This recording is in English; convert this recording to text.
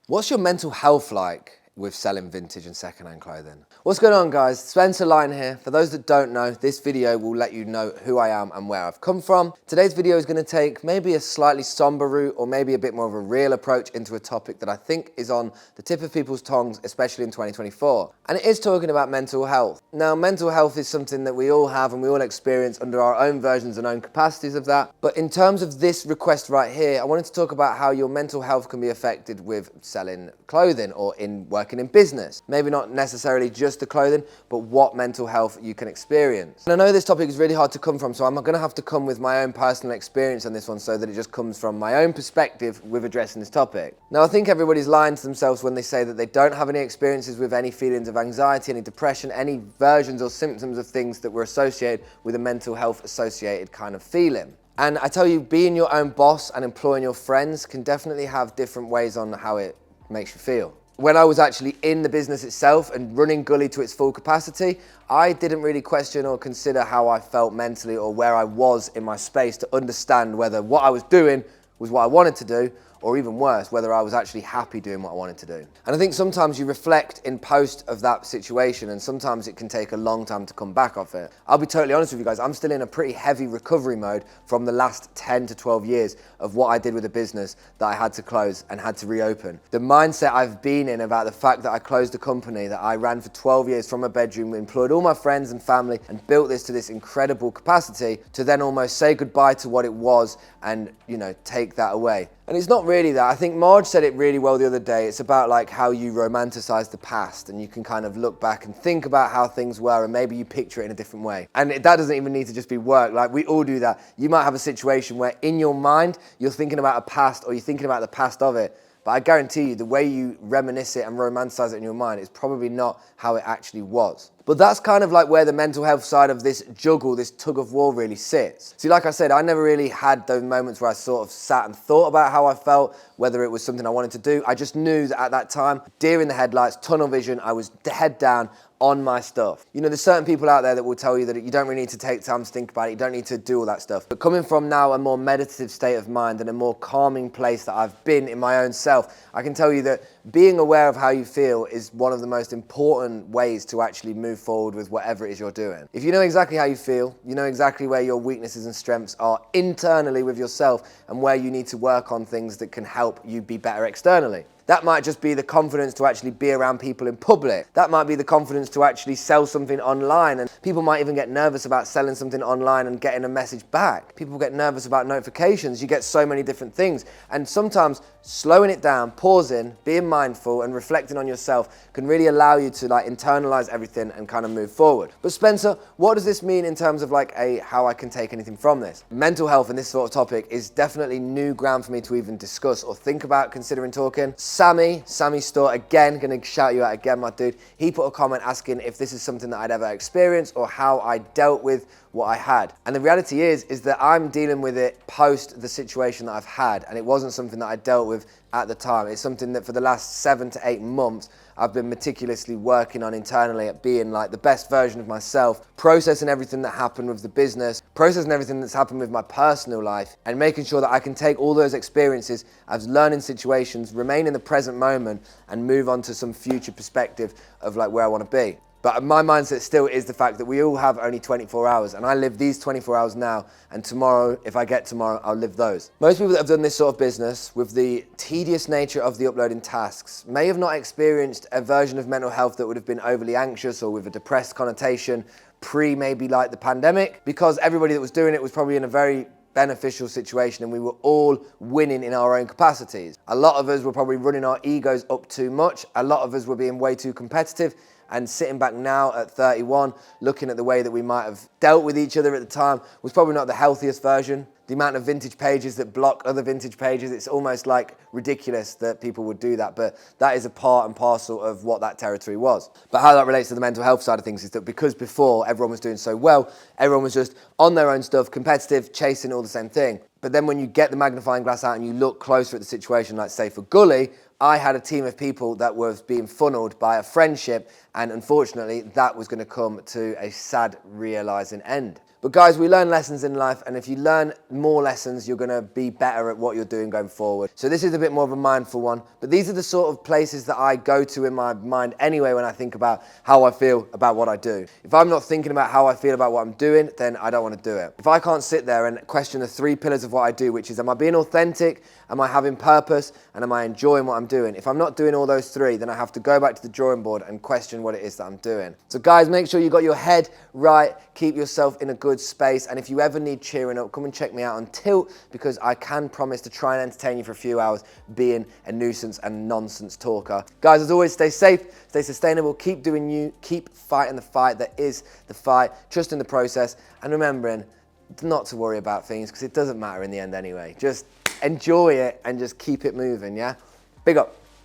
What's your mental health like with selling vintage and secondhand clothing? What's going on, guys? Spencer Line here. For those that don't know, this video will let you know who I am and where I've come from. Today's video is going to take maybe a slightly somber route or maybe a bit more of a real approach into a topic that I think is on the tip of people's tongues, especially in 2024. And it is talking about mental health. Now, mental health is something that we all have and we all experience under our own versions and own capacities of that. But in terms of this request right here, I wanted to talk about how your mental health can be affected with selling clothing or in working in business. Maybe not necessarily just the clothing, but what mental health you can experience. And I know this topic is really hard to come from, so I'm going to have to come with my own personal experience on this one so that it just comes from my own perspective with addressing this topic. Now, I think everybody's lying to themselves when they say that they don't have any experiences with any feelings of anxiety, any depression, any versions or symptoms of things that were associated with a mental health associated kind of feeling. And I tell you, being your own boss and employing your friends can definitely have different ways on how it makes you feel. When I was actually in the business itself and running Gully to its full capacity, I didn't really question or consider how I felt mentally or where I was in my space to understand whether what I was doing was what I wanted to do, or even worse, whether I was actually happy doing what I wanted to do. And I think sometimes you reflect in post of that situation, and sometimes it can take a long time to come back off it. I'll be totally honest with you guys, I'm still in a pretty heavy recovery mode from the last 10 to 12 years of what I did with a business that I had to close and had to reopen. The mindset I've been in about the fact that I closed a company that I ran for 12 years from a bedroom, employed all my friends and family, and built this to this incredible capacity, to then almost say goodbye to what it was and, take that away. And it's not really that. I think Marge said it really well the other day. It's about like how you romanticize the past, and you can kind of look back and think about how things were, and maybe you picture it in a different way. And that doesn't even need to just be work. Like, we all do that. You might have a situation where in your mind, you're thinking about a past, or you're thinking about the past of it. But I guarantee you, the way you reminisce it and romanticize it in your mind is probably not how it actually was. But that's kind of like where the mental health side of this juggle, this tug of war really sits. See, like I said, I never really had those moments where I sort of sat and thought about how I felt, whether it was something I wanted to do. I just knew that at that time, deer in the headlights, tunnel vision, I was head down on my stuff. There's certain people out there that will tell you that you don't really need to take time to think about it, you don't need to do all that stuff. But coming from now a more meditative state of mind and a more calming place that I've been in my own self, I can tell you that being aware of how you feel is one of the most important ways to actually move forward with whatever it is you're doing. If you know exactly how you feel, you know exactly where your weaknesses and strengths are internally with yourself and where you need to work on things that can help you be better externally. That might just be the confidence to actually be around people in public. That might be the confidence to actually sell something online. And people might even get nervous about selling something online and getting a message back. People get nervous about notifications. You get so many different things. And sometimes slowing it down, pausing, being mindful and reflecting on yourself can really allow you to internalize everything and kind of move forward. But Spencer, what does this mean in terms of how I can take anything from this? Mental health and this sort of topic is definitely new ground for me to even discuss or think about considering talking. Sammy Store, again, gonna shout you out again, my dude. He put a comment asking if this is something that I'd ever experienced or how I dealt with what I had. And the reality is that I'm dealing with it post the situation that I've had, and it wasn't something that I dealt with at the time. It's something that for the last 7 to 8 months, I've been meticulously working on internally at being the best version of myself, processing everything that happened with the business, processing everything that's happened with my personal life, and making sure that I can take all those experiences as learning situations, remain in the present moment, and move on to some future perspective of where I want to be. But my mindset still is the fact that we all have only 24 hours, and I live these 24 hours now, and tomorrow, if I get tomorrow, I'll live those. Most people that have done this sort of business, with the tedious nature of the uploading tasks, may have not experienced a version of mental health that would have been overly anxious or with a depressed connotation maybe the pandemic, because everybody that was doing it was probably in a very beneficial situation and we were all winning in our own capacities. A lot of us were probably running our egos up too much. A lot of us were being way too competitive, and sitting back now at 31, looking at the way that we might have dealt with each other at the time was probably not the healthiest version. The amount of vintage pages that block other vintage pages, it's almost ridiculous that people would do that, but that is a part and parcel of what that territory was. But how that relates to the mental health side of things is that because before everyone was doing so well, everyone was just on their own stuff, competitive, chasing all the same thing. But then when you get the magnifying glass out and you look closer at the situation, like say for Gully, I had a team of people that was being funneled by a friendship, and unfortunately that was going to come to a sad realising end. But guys, we learn lessons in life, and if you learn more lessons, you're gonna be better at what you're doing going forward. So this is a bit more of a mindful one, but these are the sort of places that I go to in my mind anyway when I think about how I feel about what I do. If I'm not thinking about how I feel about what I'm doing, then I don't want to do it. If I can't sit there and question the 3 pillars of what I do, which is, am I being authentic, am I having purpose, and am I enjoying what I'm doing? If I'm not doing all those 3, then I have to go back to the drawing board and question what it is that I'm doing. So guys, make sure you got your head right, keep yourself in a good space, and if you ever need cheering up, come and check me out on Tilt, because I can promise to try and entertain you for a few hours being a nuisance and nonsense talker. Guys, as always, stay safe, stay sustainable, keep doing you, keep fighting the fight that is the fight, trust in the process, and remembering not to worry about things, because it doesn't matter in the end anyway. Just enjoy it and just keep it moving, yeah? Big up.